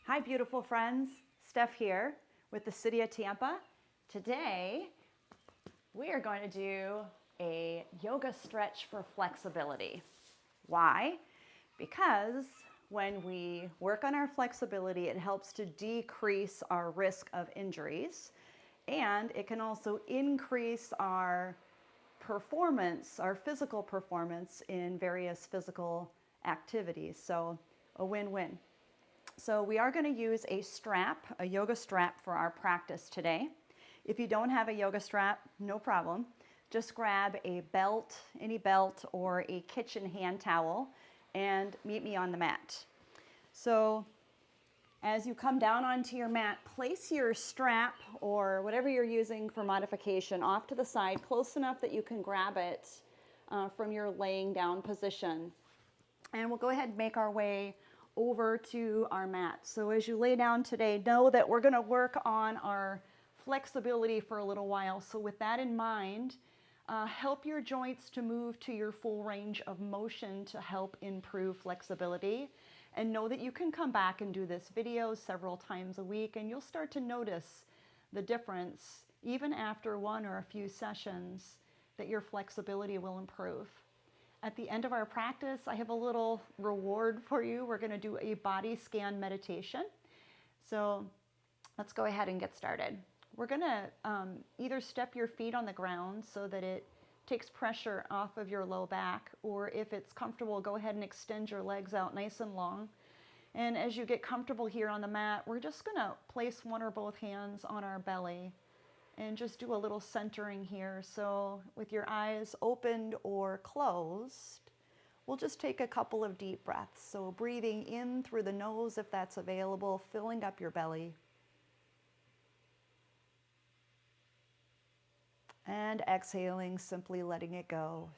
Hi, beautiful friends. Steph here with the City of Tampa. Today, we are going to do a yoga stretch for flexibility. Why? Because when we work on our flexibility, it helps to decrease our risk of injuries, and it can also increase our performance, our physical performance in various physical activities. So, a win-win. So we are going to use a strap, a yoga strap for our practice today. If you don't have a yoga strap, no problem. Just grab a belt, any belt, or a kitchen hand towel and meet me on the mat. So as you come down onto your mat, place your strap or whatever you're using for modification off to the side, close enough that you can grab it from your laying down position. And we'll go ahead and make our way over to our mat. So as you lay down today, know that we're going to work on our flexibility for a little while. So with that in mind, help your joints to move to your full range of motion to help improve flexibility. And know that you can come back and do this video several times a week, and you'll start to notice the difference, even after one or a few sessions, that your flexibility will improve. At the end of our practice, I have a little reward for you. We're going to do a body scan meditation. So let's go ahead and get started. We're going to either step your feet on the ground so that it takes pressure off of your low back, or if it's comfortable, go ahead and extend your legs out nice and long. And as you get comfortable here on the mat, we're just going to place one or both hands on our belly and just do a little centering here. So with your eyes opened or closed, we'll just take a couple of deep breaths. So breathing in through the nose if that's available, filling up your belly. And exhaling, simply letting it go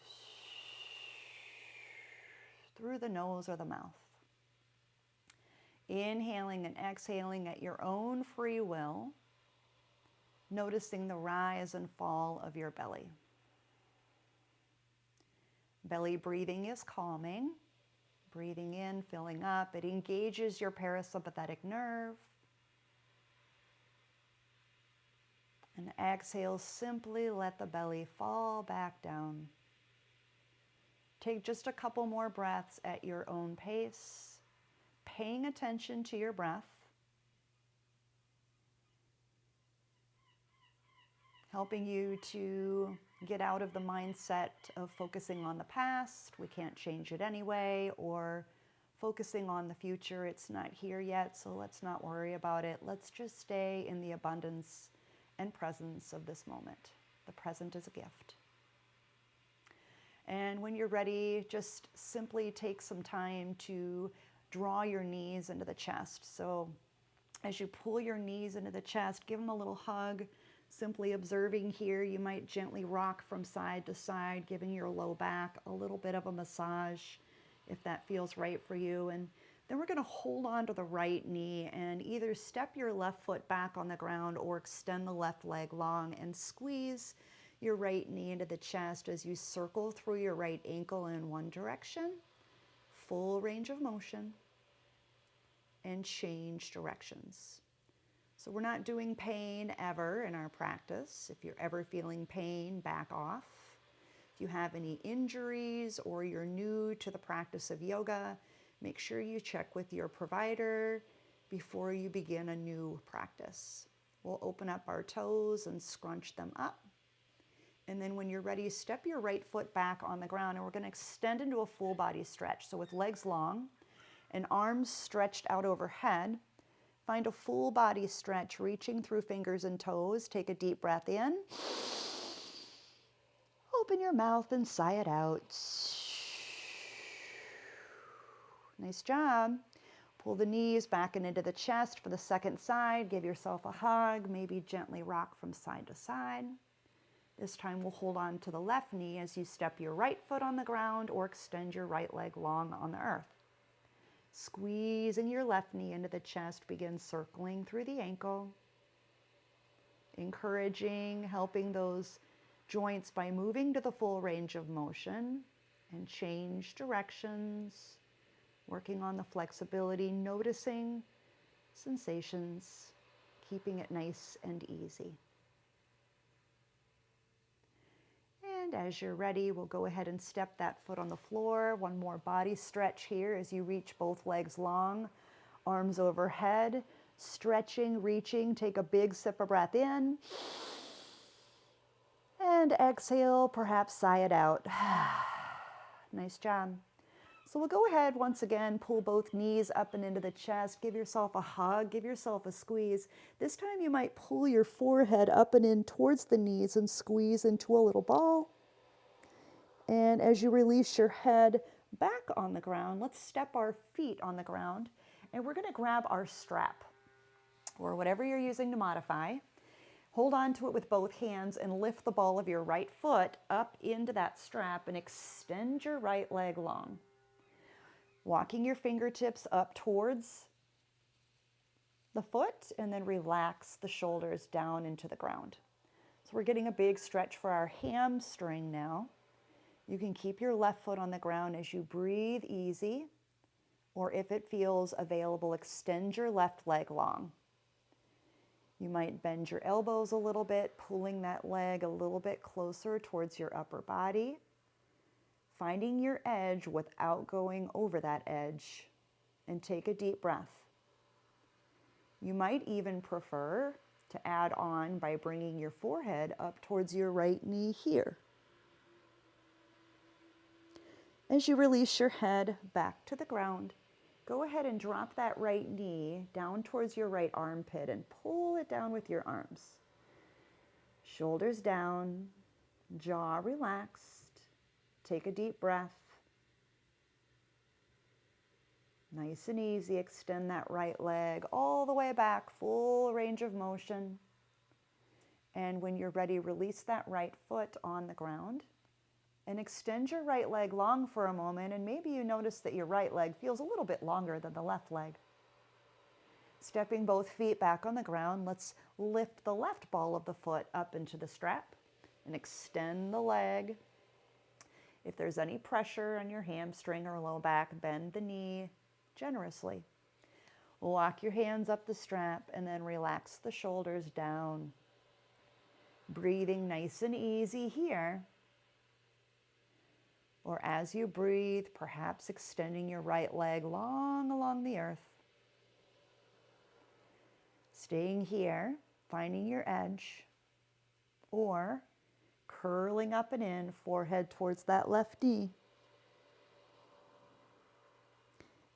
through the nose or the mouth. Inhaling and exhaling at your own free will, noticing the rise and fall of your belly. Belly breathing is calming. Breathing in, filling up. It engages your parasympathetic nerve. And exhale, simply let the belly fall back down. Take just a couple more breaths at your own pace, paying attention to your breath. Helping you to get out of the mindset of focusing on the past, we can't change it anyway, or focusing on the future, it's not here yet, so let's not worry about it. Let's just stay in the abundance and presence of this moment. The present is a gift. And when you're ready, just simply take some time to draw your knees into the chest. So as you pull your knees into the chest, give them a little hug. Simply observing here, you might gently rock from side to side, giving your low back a little bit of a massage if that feels right for you. And then we're going to hold on to the right knee and either step your left foot back on the ground or extend the left leg long and squeeze your right knee into the chest as you circle through your right ankle in one direction, full range of motion, and change directions. So we're not doing pain ever in our practice. If you're ever feeling pain, back off. If you have any injuries or you're new to the practice of yoga, make sure you check with your provider before you begin a new practice. We'll open up our toes and scrunch them up. And then when you're ready, step your right foot back on the ground, and we're going to extend into a full body stretch. So with legs long and arms stretched out overhead, find a full body stretch, reaching through fingers and toes. Take a deep breath in. Open your mouth and sigh it out. Nice job. Pull the knees back and into the chest for the second side. Give yourself a hug. Maybe gently rock from side to side. This time we'll hold on to the left knee as you step your right foot on the ground or extend your right leg long on the earth. Squeezing your left knee into the chest, begin circling through the ankle. Encouraging, helping those joints by moving to the full range of motion and change directions. Working on the flexibility, noticing sensations, keeping it nice and easy. And as you're ready, we'll go ahead and step that foot on the floor. One more body stretch here as you reach both legs long, arms overhead, stretching, reaching. Take a big sip of breath in. And exhale, perhaps sigh it out. Nice job. So we'll go ahead once again, pull both knees up and into the chest. Give yourself a hug, give yourself a squeeze. This time you might pull your forehead up and in towards the knees and squeeze into a little ball. And as you release your head back on the ground, let's step our feet on the ground. And we're going to grab our strap or whatever you're using to modify. Hold on to it with both hands and lift the ball of your right foot up into that strap and extend your right leg long. Walking your fingertips up towards the foot and then relax the shoulders down into the ground. So we're getting a big stretch for our hamstring now. You can keep your left foot on the ground as you breathe easy, or if it feels available, extend your left leg long. You might bend your elbows a little bit, pulling that leg a little bit closer towards your upper body, finding your edge without going over that edge, and take a deep breath. You might even prefer to add on by bringing your forehead up towards your right knee here. As you release your head back to the ground, go ahead and drop that right knee down towards your right armpit and pull it down with your arms. Shoulders down, jaw relaxed. Take a deep breath. Nice and easy, extend that right leg all the way back, full range of motion. And when you're ready, release that right foot on the ground and extend your right leg long for a moment. And maybe you notice that your right leg feels a little bit longer than the left leg. Stepping both feet back on the ground, let's lift the left ball of the foot up into the strap and extend the leg. If there's any pressure on your hamstring or low back, bend the knee generously. Lock your hands up the strap and then relax the shoulders down. Breathing nice and easy here. Or as you breathe, perhaps extending your right leg long along the earth. Staying here, finding your edge, or curling up and in, forehead towards that left knee.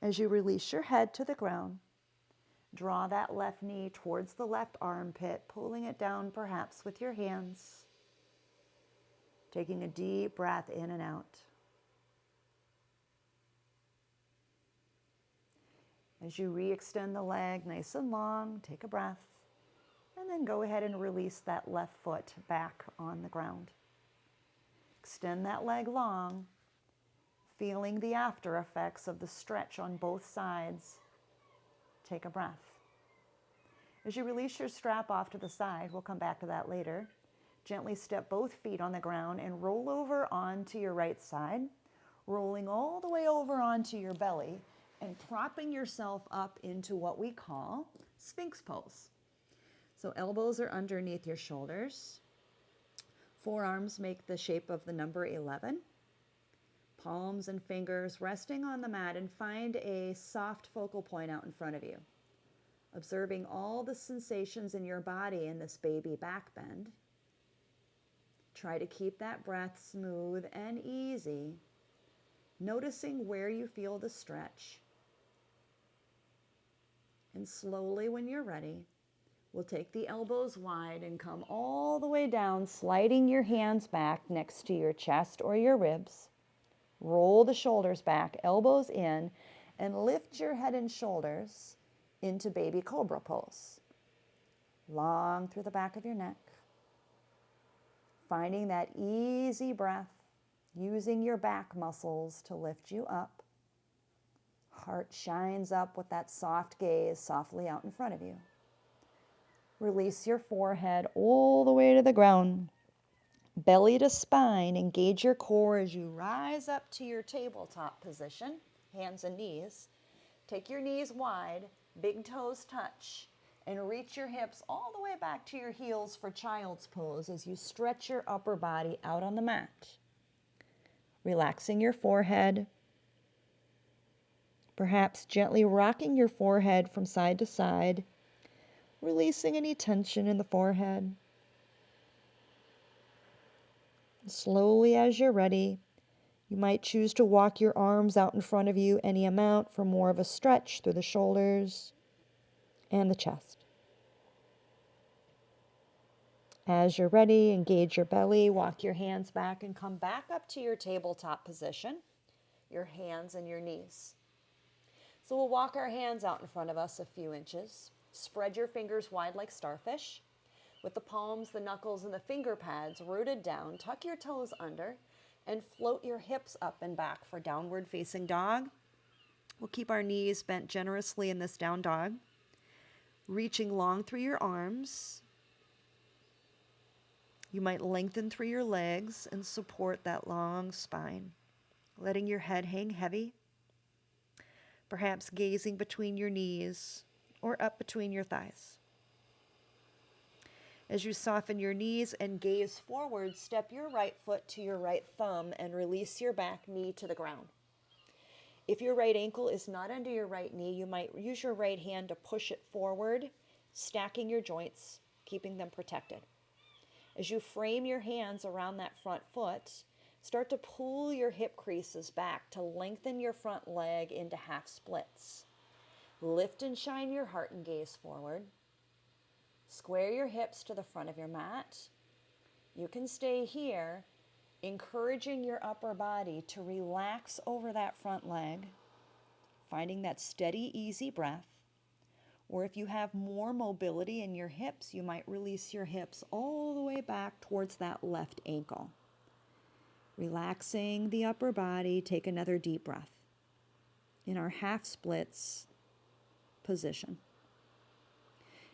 As you release your head to the ground, draw that left knee towards the left armpit, pulling it down perhaps with your hands. Taking a deep breath in and out. As you re-extend the leg nice and long, take a breath, and then go ahead and release that left foot back on the ground. Extend that leg long, feeling the after effects of the stretch on both sides. Take a breath. As you release your strap off to the side, we'll come back to that later, gently step both feet on the ground and roll over onto your right side, rolling all the way over onto your belly and propping yourself up into what we call Sphinx pose. So elbows are underneath your shoulders. Forearms make the shape of the number 11. Palms and fingers resting on the mat, and find a soft focal point out in front of you. Observing all the sensations in your body in this baby back bend. Try to keep that breath smooth and easy, noticing where you feel the stretch. And slowly, when you're ready, we'll take the elbows wide and come all the way down, sliding your hands back next to your chest or your ribs. Roll the shoulders back, elbows in, and lift your head and shoulders into baby cobra pose. Long through the back of your neck. Finding that easy breath, using your back muscles to lift you up. Heart shines up with that soft gaze softly out in front of you. Release your forehead all the way to the ground. Belly to spine, engage your core as you rise up to your tabletop position, hands and knees. Take your knees wide, Big toes touch. And reach your hips all the way back to your heels for child's pose as you stretch your upper body out on the mat. Relaxing your forehead. Perhaps gently rocking your forehead from side to side, releasing any tension in the forehead. Slowly, as you're ready, you might choose to walk your arms out in front of you any amount for more of a stretch through the shoulders and the chest. As you're ready, engage your belly, walk your hands back and come back up to your tabletop position, your hands and your knees. So we'll walk our hands out in front of us a few inches. Spread your fingers wide like starfish. With the palms, the knuckles, and the finger pads rooted down, tuck your toes under and float your hips up and back for downward facing dog. We'll keep our knees bent generously in this down dog. Reaching long through your arms. You might lengthen through your legs and support that long spine, letting your head hang heavy, perhaps gazing between your knees or up between your thighs. As you soften your knees and gaze forward, step your right foot to your right thumb and release your back knee to the ground. If your right ankle is not under your right knee, you might use your right hand to push it forward, stacking your joints, keeping them protected. As you frame your hands around that front foot, start to pull your hip creases back to lengthen your front leg into half splits. Lift and shine your heart and gaze forward. Square your hips to the front of your mat. You can stay here, encouraging your upper body to relax over that front leg, finding that steady, easy breath. Or if you have more mobility in your hips, you might release your hips all the way back towards that left ankle. Relaxing the upper body, take another deep breath in our half splits position.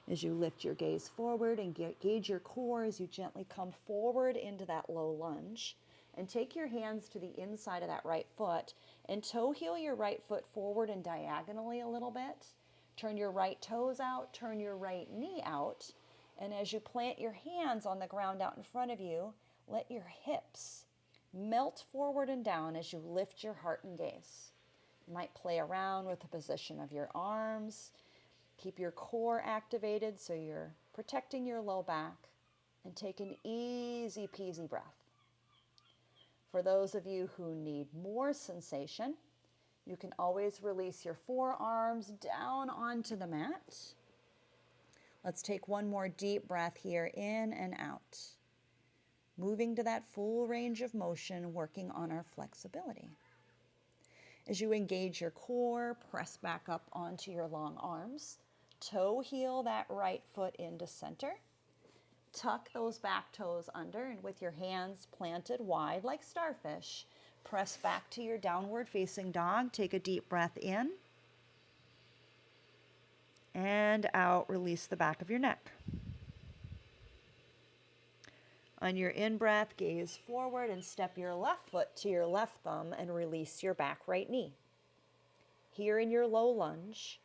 As you lift your gaze forward and gauge your core as you gently come forward into that low lunge, and take your hands to the inside of that right foot and toe heel your right foot forward and diagonally a little bit. Turn your right toes out, turn your right knee out, and as you plant your hands on the ground out in front of you, let your hips melt forward and down as you lift your heart and gaze. You might play around with the position of your arms. Keep your core activated so you're protecting your low back, and take an easy peasy breath. For those of you who need more sensation, you can always release your forearms down onto the mat. Let's take one more deep breath here, in and out. Moving to that full range of motion, working on our flexibility. As you engage your core, press back up onto your long arms. Toe heel that right foot into center. Tuck those back toes under, and with your hands planted wide like starfish, press back to your downward facing dog. Take a deep breath in and out. Release the back of your neck. On your in-breath, gaze forward and step your left foot to your left thumb and release your back right knee. Here in your low lunge,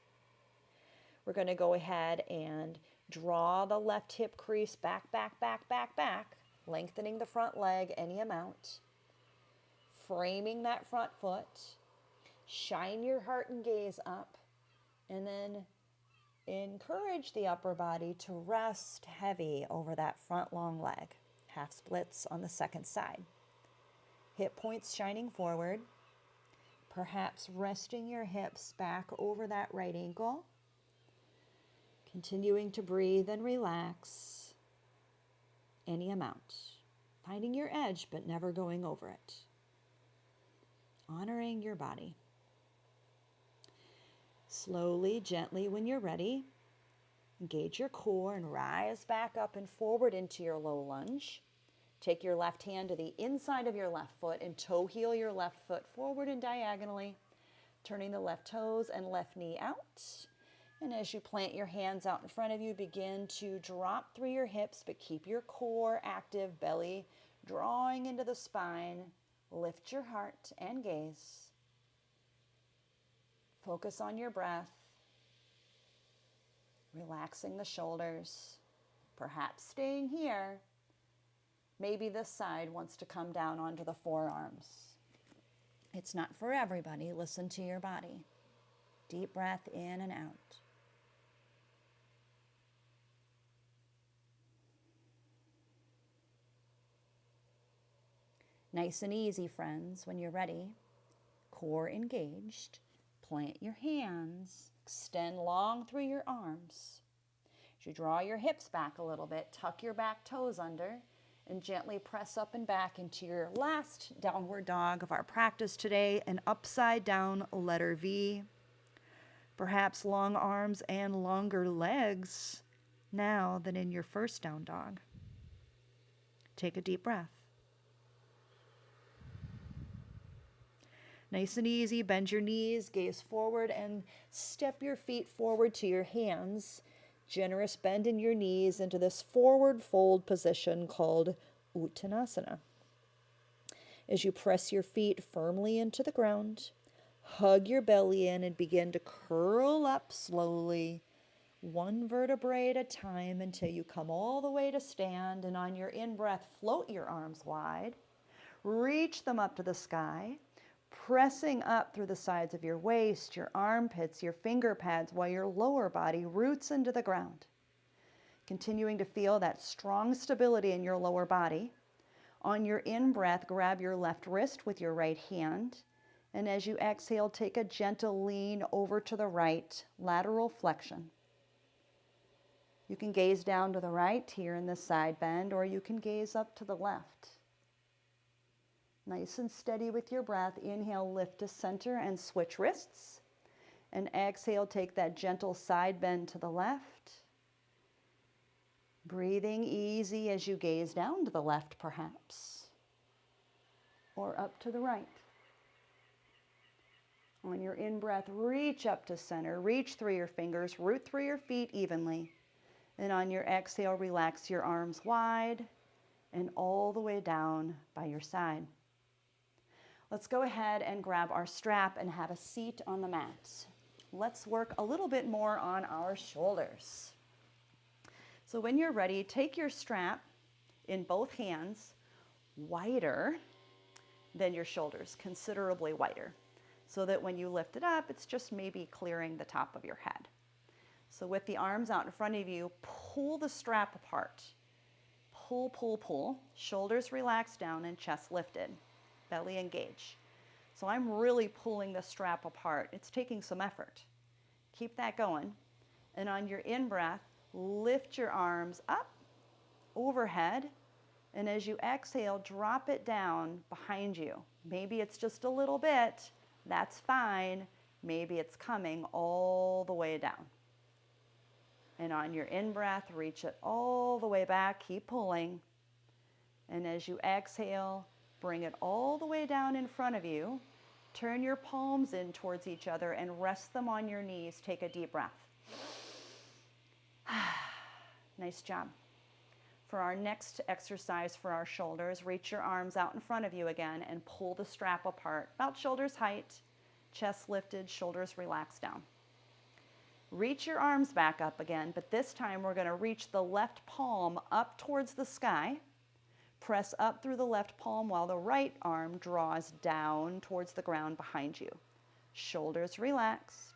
we're going to go ahead and draw the left hip crease back, lengthening the front leg any amount. Framing that front foot. Shine your heart and gaze up, and then encourage the upper body to rest heavy over that front long leg. Half splits on the second side. Hip points shining forward. Perhaps resting your hips back over that right ankle. Continuing to breathe and relax any amount. Finding your edge, but never going over it. Honoring your body. Slowly, gently, when you're ready, engage your core and rise back up and forward into your low lunge. Take your left hand to the inside of your left foot and toe heel your left foot forward and diagonally, turning the left toes and left knee out. And as you plant your hands out in front of you, begin to drop through your hips, but keep your core active, belly drawing into the spine. Lift your heart and gaze. Focus on your breath. Relaxing the shoulders, perhaps staying here. Maybe this side wants to come down onto the forearms. It's not for everybody. Listen to your body. Deep breath in and out. Nice and easy, friends, when you're ready. Core engaged. Plant your hands. Extend long through your arms. As you draw your hips back a little bit, tuck your back toes under, and gently press up and back into your last downward dog of our practice today, an upside down letter V. Perhaps long arms and longer legs now than in your first down dog. Take a deep breath. Nice and easy, bend your knees, gaze forward, and step your feet forward to your hands. Generous bend in your knees into this forward fold position called Uttanasana. As you press your feet firmly into the ground, hug your belly in and begin to curl up slowly, one vertebrae at a time until you come all the way to stand. And on your in-breath, float your arms wide. Reach them up to the sky, pressing up through the sides of your waist, your armpits, your finger pads, while your lower body roots into the ground. Continuing to feel that strong stability in your lower body. On your in-breath, grab your left wrist with your right hand. And as you exhale, take a gentle lean over to the right, lateral flexion. You can gaze down to the right here in this side bend, or you can gaze up to the left. Nice and steady with your breath. Inhale, lift to center and switch wrists. And exhale, take that gentle side bend to the left. Breathing easy as you gaze down to the left, perhaps, or up to the right. On your in-breath, reach up to center, reach through your fingers, root through your feet evenly. And on your exhale, relax your arms wide and all the way down by your side. Let's go ahead and grab our strap and have a seat on the mat. Let's work a little bit more on our shoulders. So when you're ready, take your strap in both hands, wider than your shoulders, considerably wider, so that when you lift it up, it's just maybe clearing the top of your head. So with the arms out in front of you, pull the strap apart. Pull, pull, pull. Shoulders relaxed down and chest lifted. Belly engaged. So I'm really pulling the strap apart. It's taking some effort. Keep that going. And on your in-breath, lift your arms up, overhead, and as you exhale, drop it down behind you. Maybe it's just a little bit. That's fine. Maybe it's coming all the way down. And on your in-breath, reach it all the way back. Keep pulling. And as you exhale, bring it all the way down in front of you. Turn your palms in towards each other and rest them on your knees. Take a deep breath. Nice job. For our next exercise for our shoulders, reach your arms out in front of you again and pull the strap apart, about shoulders height, chest lifted, shoulders relaxed down. Reach your arms back up again, but this time we're going to reach the left palm up towards the sky. Press up through the left palm while the right arm draws down towards the ground behind you. Shoulders relaxed.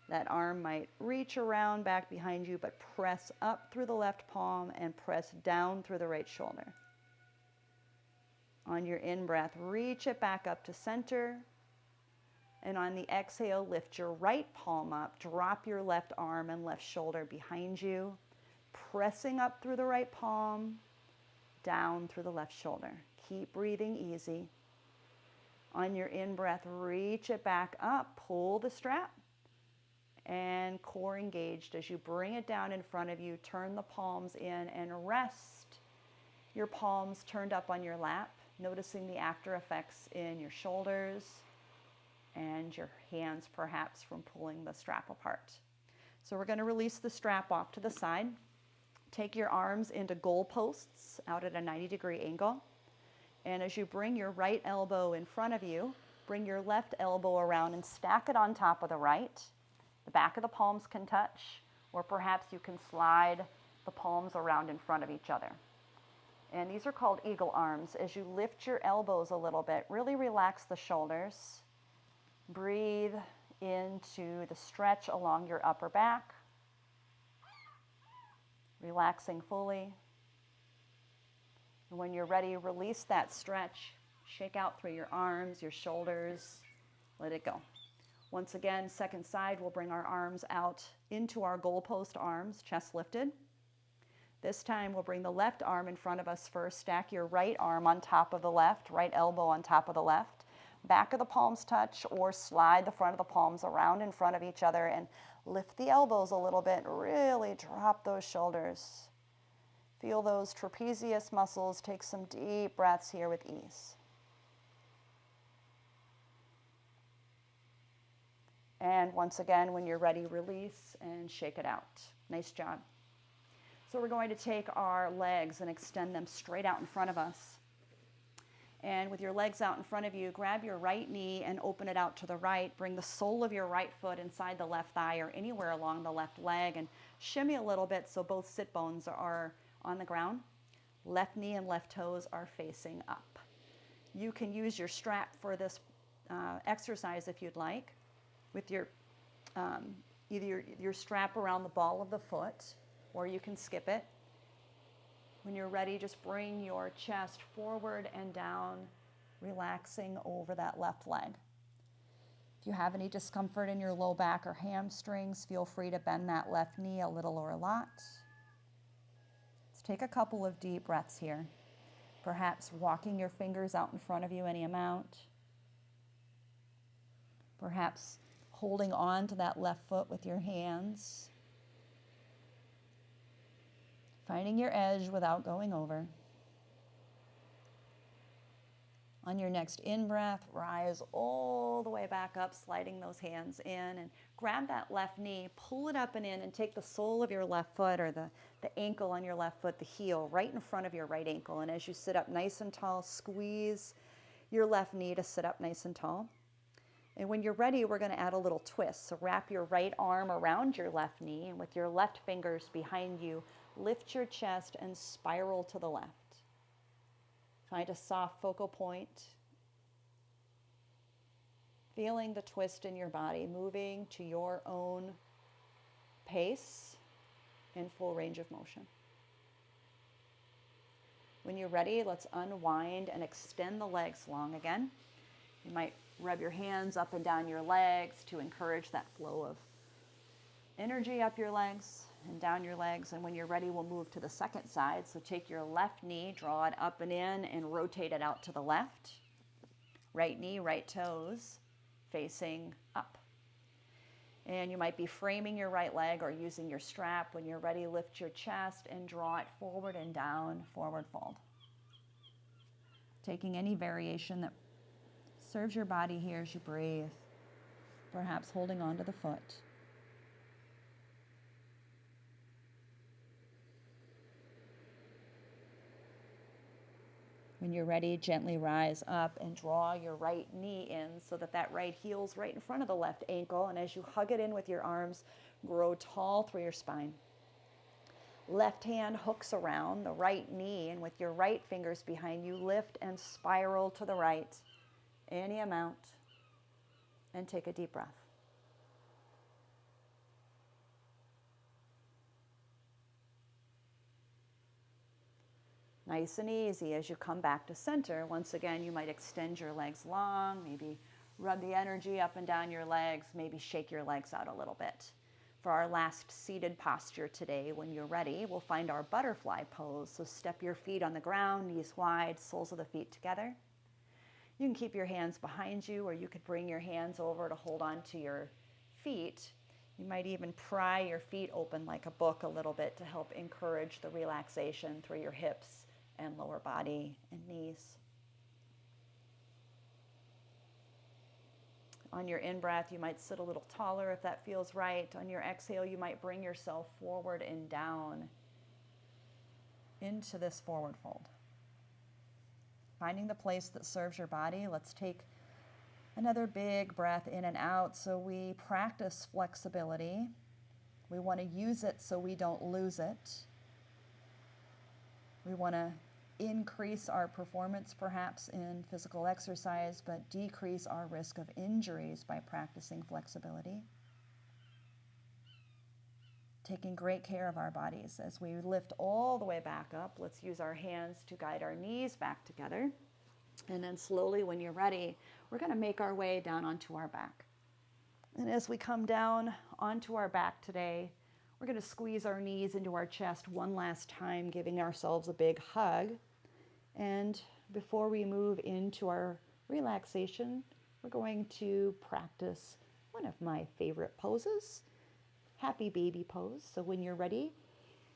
That arm might reach around back behind you, but press up through the left palm and press down through the right shoulder. On your in-breath, reach it back up to center. And on the exhale, lift your right palm up, drop your left arm and left shoulder behind you, pressing up through the right palm, down through the left shoulder. Keep breathing easy. On your in-breath, reach it back up, pull the strap, and core engaged. As you bring it down in front of you, turn the palms in and rest your palms turned up on your lap, noticing the after effects in your shoulders and your hands perhaps from pulling the strap apart. So we're going to release the strap off to the side. Take your arms into goal posts out at a 90-degree angle. And as you bring your right elbow in front of you, bring your left elbow around and stack it on top of the right. The back of the palms can touch. or perhaps you can slide the palms around in front of each other. And these are called eagle arms. As you lift your elbows a little bit, really relax the shoulders. Breathe into the stretch along your upper back, relaxing fully. And when you're ready, release that stretch. Shake out through your arms, your shoulders. Let it go. Once again, second side, we'll bring our arms out into our goalpost arms, chest lifted. This time, we'll bring the left arm in front of us first. Stack your right arm on top of the left, right elbow on top of the left. Back of the palms touch, or slide the front of the palms around in front of each other and lift the elbows a little bit. Really drop those shoulders. Feel those trapezius muscles. Take some deep breaths here with ease. And once again, when you're ready, release and shake it out. Nice job. So we're going to take our legs and extend them straight out in front of us. And with your legs out in front of you, grab your right knee and open it out to the right. Bring the sole of your right foot inside the left thigh or anywhere along the left leg and shimmy a little bit so both sit bones are on the ground. Left knee and left toes are facing up. You can use your strap for this exercise if you'd like, with your either your strap around the ball of the foot, or you can skip it. When you're ready, just bring your chest forward and down, relaxing over that left leg. If you have any discomfort in your low back or hamstrings, feel free to bend that left knee a little or a lot. Let's take a couple of deep breaths here. Perhaps walking your fingers out in front of you any amount. Perhaps holding on to that left foot with your hands. Finding your edge without going over. On your next in-breath, rise all the way back up, sliding those hands in, and grab that left knee, pull it up and in, and take the sole of your left foot or the ankle on your left foot, the heel, right in front of your right ankle. And as you sit up nice and tall, squeeze your left knee to sit up nice and tall. And when you're ready, we're going to add a little twist. So wrap your right arm around your left knee, and with your left fingers behind you, lift your chest and spiral to the left. Find a soft focal point. Feeling the twist in your body, moving to your own pace in full range of motion. When you're ready, let's unwind and extend the legs long again. You might rub your hands up and down your legs to encourage that flow of energy up your legs and down your legs. And when you're ready, we'll move to the second side. So take your left knee, draw it up and in, and rotate it out to the left. Right knee, right toes facing up. And you might be framing your right leg or using your strap. When you're ready, lift your chest and draw it forward and down, forward fold. Taking any variation that serves your body here as you breathe, perhaps holding on to the foot. When you're ready, gently rise up and draw your right knee in so that that right heel's right in front of the left ankle. And as you hug it in with your arms, grow tall through your spine. Left hand hooks around the right knee, and with your right fingers behind you, lift and spiral to the right, any amount, and take a deep breath. Nice and easy as you come back to center. Once again, you might extend your legs long, maybe rub the energy up and down your legs, maybe shake your legs out a little bit. For our last seated posture today, when you're ready, we'll find our butterfly pose. So step your feet on the ground, knees wide, soles of the feet together. You can keep your hands behind you, or you could bring your hands over to hold on to your feet. You might even pry your feet open like a book a little bit to help encourage the relaxation through your hips and lower body and knees. On your in-breath, you might sit a little taller if that feels right. On your exhale, you might bring yourself forward and down into this forward fold. Finding the place that serves your body, let's take another big breath in and out so we practice flexibility We want to use it so we don't lose it. We want to increase our performance perhaps in physical exercise, but decrease our risk of injuries by practicing flexibility. Taking great care of our bodies. As we lift all the way back up, let's use our hands to guide our knees back together. And then slowly, when you're ready, we're going to make our way down onto our back. And as we come down onto our back today, we're going to squeeze our knees into our chest one last time, giving ourselves a big hug. And before we move into our relaxation, we're going to practice one of my favorite poses, happy baby pose. So when you're ready,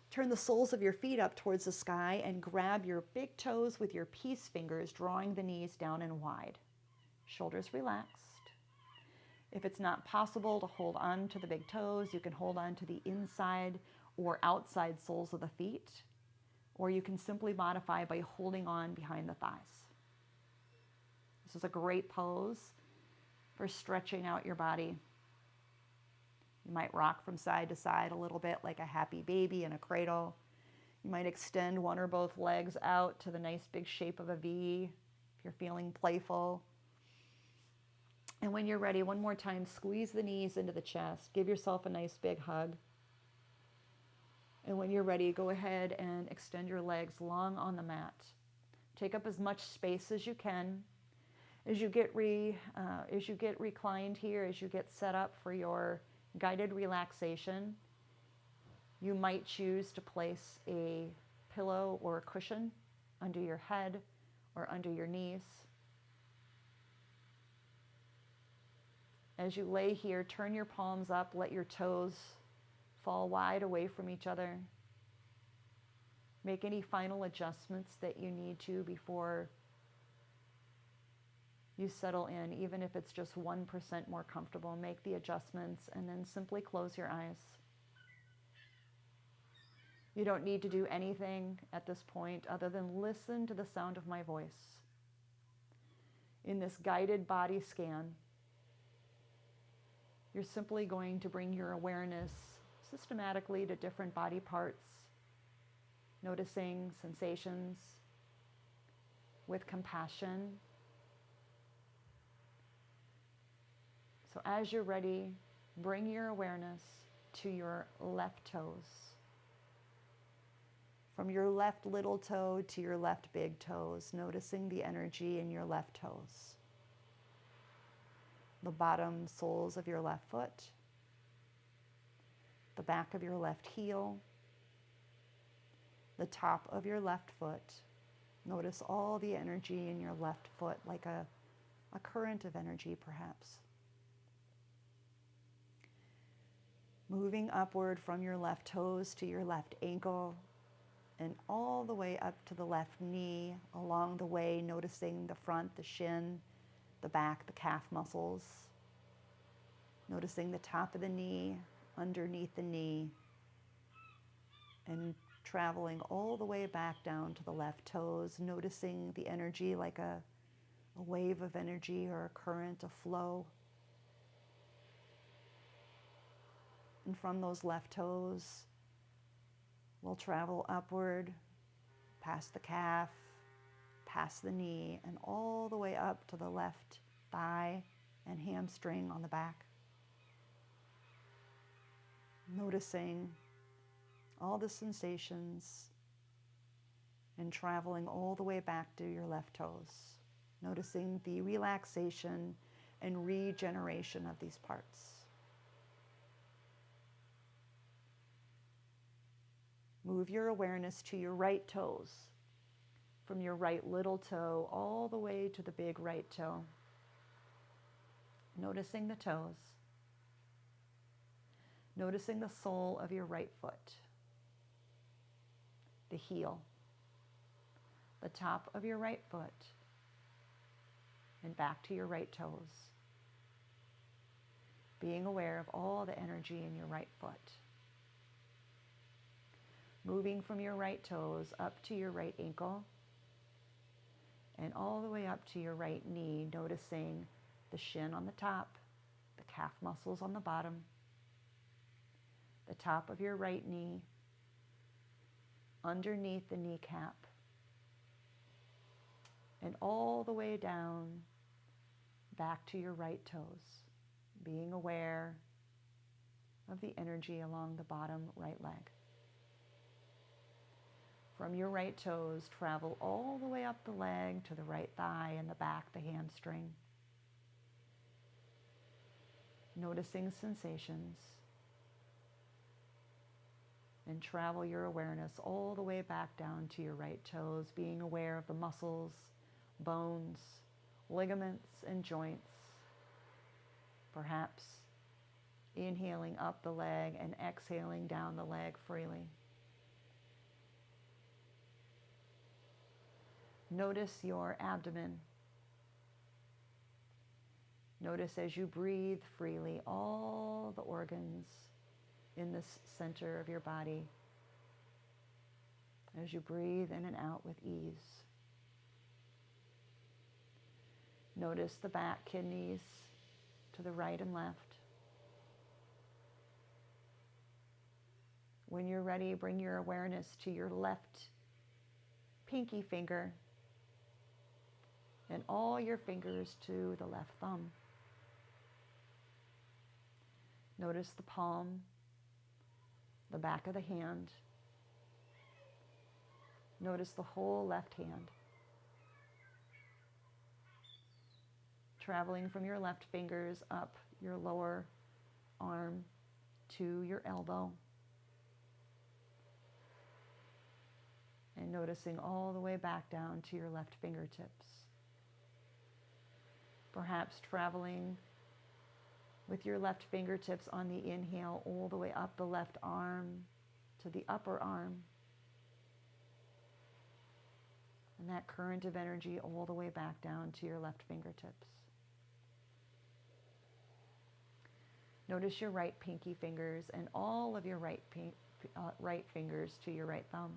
turn the soles of your feet up towards the sky and grab your big toes with your peace fingers, drawing the knees down and wide. Shoulders relaxed. If it's not possible to hold on to the big toes, you can hold on to the inside or outside soles of the feet, or you can simply modify by holding on behind the thighs. This is a great pose for stretching out your body. You might rock from side to side a little bit like a happy baby in a cradle. You might extend one or both legs out to the nice big shape of a V if you're feeling playful. And when you're ready, one more time, squeeze the knees into the chest. Give yourself a nice big hug. And when you're ready, go ahead and extend your legs long on the mat. Take up as much space as you can. As you get reclined here, as you get set up for your guided relaxation, you might choose to place a pillow or a cushion under your head or under your knees. As you lay here, turn your palms up, let your toes fall wide away from each other. Make any final adjustments that you need to before you settle in, even if it's just 1% more comfortable. Make the adjustments and then simply close your eyes. You don't need to do anything at this point other than listen to the sound of my voice. In this guided body scan, you're simply going to bring your awareness systematically to different body parts, noticing sensations with compassion. So as you're ready, bring your awareness to your left toes. From your left little toe to your left big toes, noticing the energy in your left toes. The bottom soles of your left foot, the back of your left heel, the top of your left foot. Notice all the energy in your left foot, like a current of energy perhaps. Moving upward from your left toes to your left ankle and all the way up to the left knee, along the way noticing the front, the shin, the back, the calf muscles. Noticing the top of the knee, underneath the knee, and traveling all the way back down to the left toes, noticing the energy like a wave of energy or a current, a flow. And from those left toes, we'll travel upward, past the calf, past the knee, and all the way up to the left thigh and hamstring on the back. Noticing all the sensations and traveling all the way back to your left toes. Noticing the relaxation and regeneration of these parts. Move your awareness to your right toes, from your right little toe all the way to the big right toe. Noticing the toes. Noticing the sole of your right foot, the heel, the top of your right foot, and back to your right toes. Being aware of all the energy in your right foot. Moving from your right toes up to your right ankle and all the way up to your right knee, noticing the shin on the top, the calf muscles on the bottom, the top of your right knee, underneath the kneecap, and all the way down back to your right toes, being aware of the energy along the bottom right leg. From your right toes, travel all the way up the leg to the right thigh and the back, the hamstring. Noticing sensations. And travel your awareness all the way back down to your right toes, being aware of the muscles, bones, ligaments, and joints. Perhaps inhaling up the leg and exhaling down the leg freely. Notice your abdomen. Notice as you breathe freely all the organs in this center of your body, as you breathe in and out with ease. Notice the back kidneys to the right and left. When you're ready, bring your awareness to your left pinky finger and all your fingers to the left thumb. Notice the palm, the back of the hand. Notice the whole left hand. Traveling from your left fingers up your lower arm to your elbow. And noticing all the way back down to your left fingertips. Perhaps traveling with your left fingertips on the inhale all the way up the left arm to the upper arm. And that current of energy all the way back down to your left fingertips. Notice your right pinky fingers and all of your right fingers to your right thumb.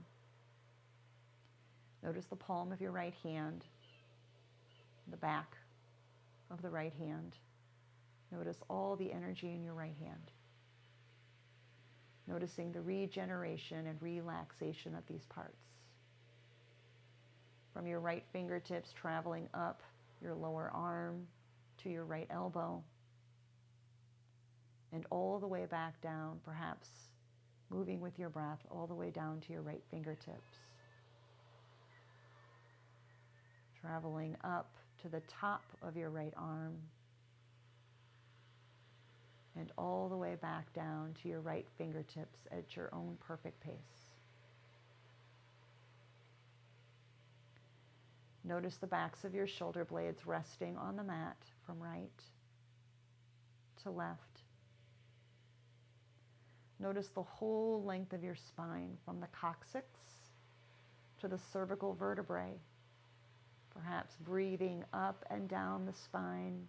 Notice the palm of your right hand, the back of the right hand. Notice all the energy in your right hand. Noticing the regeneration and relaxation of these parts. From your right fingertips traveling up your lower arm to your right elbow. And all the way back down, perhaps moving with your breath all the way down to your right fingertips. Traveling up to the top of your right arm and all the way back down to your right fingertips at your own perfect pace. Notice the backs of your shoulder blades resting on the mat from right to left. Notice the whole length of your spine from the coccyx to the cervical vertebrae. Perhaps breathing up and down the spine,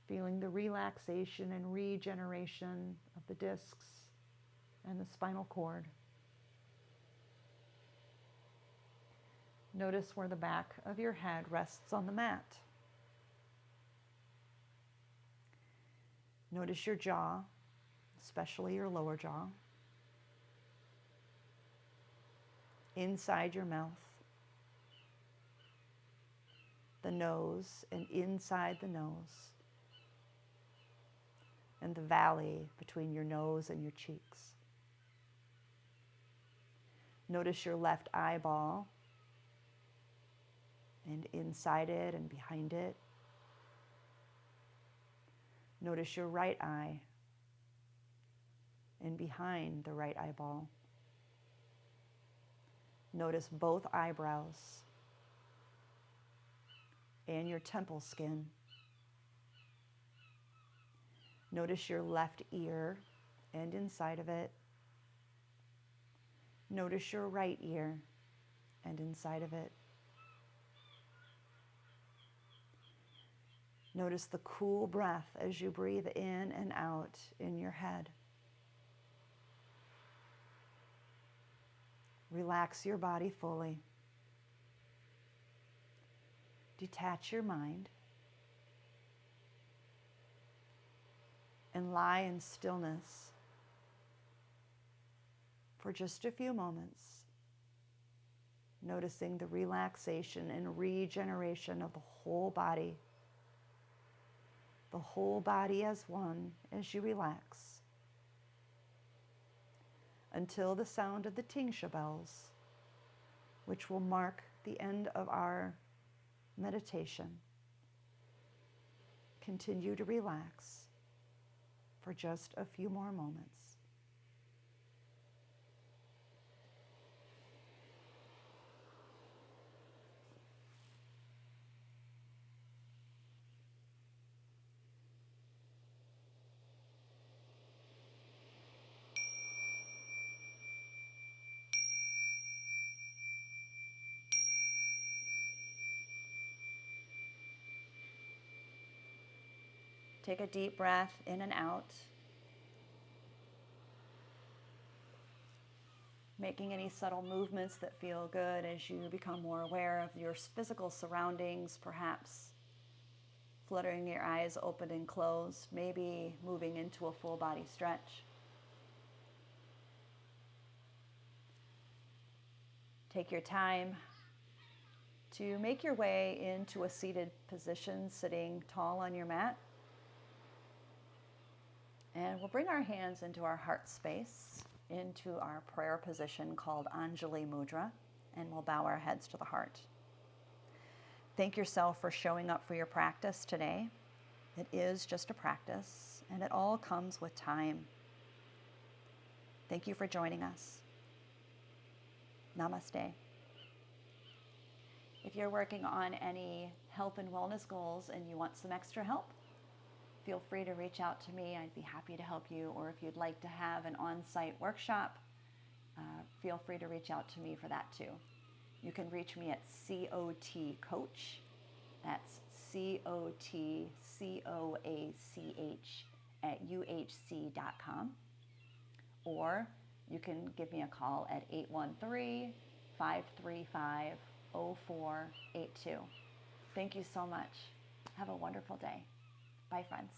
feeling the relaxation and regeneration of the discs and the spinal cord. Notice where the back of your head rests on the mat. Notice your jaw, especially your lower jaw. Inside your mouth. The nose and inside the nose. And the valley between your nose and your cheeks. Notice your left eyeball and inside it and behind it. Notice your right eye and behind the right eyeball. Notice both eyebrows and your temple skin. Notice your left ear and inside of it. Notice your right ear and inside of it. Notice the cool breath as you breathe in and out in your head. Relax your body fully. Detach your mind and lie in stillness for just a few moments, noticing the relaxation and regeneration of the whole body as one as you relax, until the sound of the tingsha bells, which will mark the end of our meditation. Continue to relax for just a few more moments. Take a deep breath in and out, making any subtle movements that feel good as you become more aware of your physical surroundings, perhaps fluttering your eyes open and closed, maybe moving into a full body stretch. Take your time to make your way into a seated position, sitting tall on your mat. And we'll bring our hands into our heart space, into our prayer position called Anjali Mudra, and we'll bow our heads to the heart. Thank yourself for showing up for your practice today. It is just a practice, and it all comes with time. Thank you for joining us. Namaste. If you're working on any health and wellness goals and you want some extra help, feel free to reach out to me. I'd be happy to help you. Or if you'd like to have an on-site workshop, feel free to reach out to me for that too. You can reach me at COT Coach. That's COTCOACH @UHC.com. Or you can give me a call at 813-535-0482. Thank you so much. Have a wonderful day. Bye, friends.